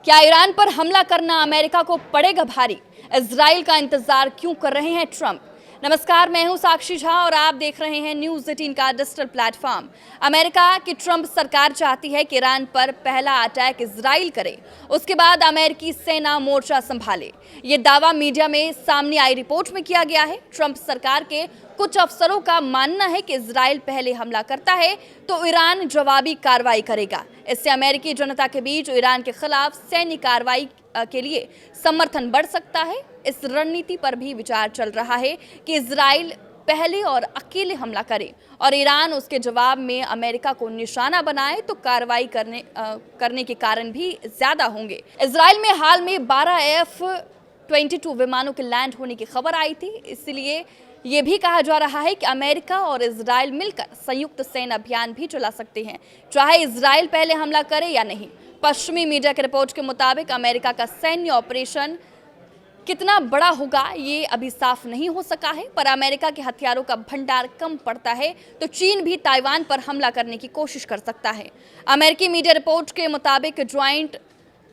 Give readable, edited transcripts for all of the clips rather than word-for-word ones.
क्या ईरान पर हमला करना अमेरिका को पड़ेगा भारी? इजराइल का इंतजार क्यों कर रहे हैं ट्रंप? नमस्कार, मैं हूं साक्षी झा और आप देख रहे हैं न्यूज़ 18 का डिजिटल प्लेटफॉर्म। अमेरिका की ट्रंप सरकार चाहती है कि ईरान पर पहला अटैक इजराइल करे, उसके बाद अमेरिकी सेना मोर्चा संभाले। ये दावा मीडिया में सामने आई रिपोर्ट में किया गया है। ट्रंप सरकार के कुछ अफसरों का मानना है कि इजराइल पहले हमला करता है तो ईरान जवाबी कार्रवाई करेगा। इससे अमेरिकी जनता के बीच ईरान के खिलाफ सैन्य कार्रवाई के लिए समर्थन बढ़ सकता है। इस रणनीति पर भी विचार चल रहा है कि इजराइल पहले और अकेले हमला करे और ईरान उसके जवाब में अमेरिका को निशाना बनाए तो कार्रवाई करने के कारण भी ज्यादा होंगे। इजराइल में हाल में 12 F-22 विमानों के लैंड होने की खबर आई थी, इसलिए ये भी कहा जा रहा है कि अमेरिका और इजराइल मिलकर संयुक्त सैन्य अभियान भी चला सकते हैं, चाहे इजराइल पहले हमला करे या नहीं। पश्चिमी मीडिया की रिपोर्ट के मुताबिक अमेरिका का सैन्य ऑपरेशन कितना बड़ा होगा ये अभी साफ नहीं हो सका है, पर अमेरिका के हथियारों का भंडार कम पड़ता है तो चीन भी ताइवान पर हमला करने की कोशिश कर सकता है। अमेरिकी मीडिया रिपोर्ट के मुताबिक ज्वाइंट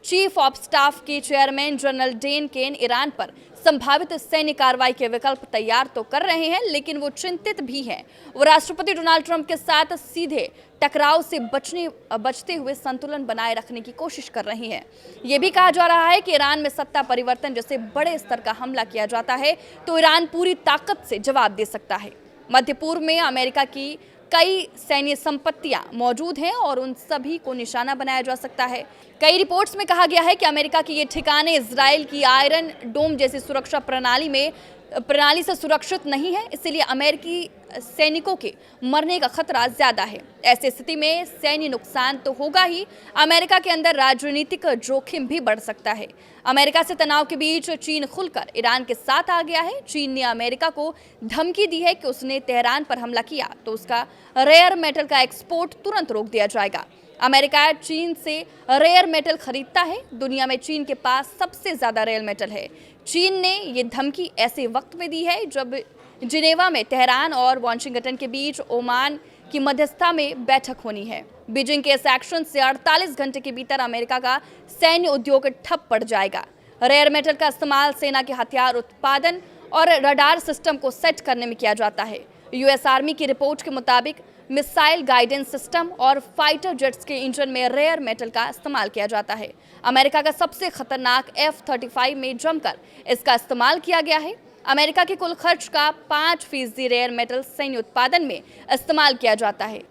चीफ ऑफ स्टाफ के चेयरमैन जनरल डेन केन ईरान पर संभावित सैन्य कार्रवाई के विकल्प तैयार तो कर रहे हैं, लेकिन वो चिंतित भी हैं। वो राष्ट्रपति डोनाल्ड ट्रंप के साथ सीधे टकराव से बचते हुए संतुलन बनाए रखने की कोशिश कर रही हैं। ये भी कहा जा रहा है कि ईरान में सत्ता परिवर्तन जैसे बड़े स्तर का हमला किया जाता है तो ईरान पूरी ताकत से जवाब दे सकता है। मध्य पूर्व में अमेरिका की कई सैन्य संपत्तियां मौजूद हैं और उन सभी को निशाना बनाया जा सकता है। कई रिपोर्ट्स में कहा गया है कि अमेरिका के ये ठिकाने इजराइल की आयरन डोम जैसी सुरक्षा प्रणाली से सुरक्षित नहीं है, इसलिए अमेरिकी सैनिकों के मरने का खतरा ज्यादा है। ऐसी स्थिति में सैन्य नुकसान तो होगा ही, अमेरिका के अंदर राजनीतिक जोखिम भी बढ़ सकता है। अमेरिका से तनाव के बीच चीन खुलकर ईरान के साथ आ गया है। चीन ने अमेरिका को धमकी दी है कि उसने तेहरान पर हमला किया तो उसका रेयर मेटल का एक्सपोर्ट तुरंत रोक दिया जाएगा। अमेरिका चीन से रेयर मेटल खरीदता है। दुनिया में चीन के पास सबसे ज्यादा रेयर मेटल है। चीन ने ये धमकी ऐसे वक्त में दी है जब जिनेवा में तेहरान और वाशिंगटन के बीच ओमान की मध्यस्थता में बैठक होनी है। बीजिंग के इस एक्शन से 48 घंटे के भीतर अमेरिका का सैन्य उद्योग ठप पड़ जाएगा। रेयर मेटल का इस्तेमाल सेना के हथियार उत्पादन और रडार सिस्टम को सेट करने में किया जाता है। यूएस आर्मी की रिपोर्ट के मुताबिक मिसाइल गाइडेंस सिस्टम और फाइटर जेट्स के इंजन में रेयर मेटल का इस्तेमाल किया जाता है। अमेरिका का सबसे खतरनाक F-35 में जमकर इसका इस्तेमाल किया गया है। अमेरिका के कुल खर्च का 5% रेयर मेटल सैन्य उत्पादन में इस्तेमाल किया जाता है।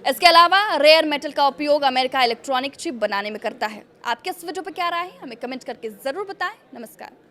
इसके अलावा रेयर मेटल का उपयोग अमेरिका इलेक्ट्रॉनिक चिप बनाने में करता है। आपके इस वीडियो पर क्या राय है, हमें कमेंट करके जरूर बताएं। नमस्कार।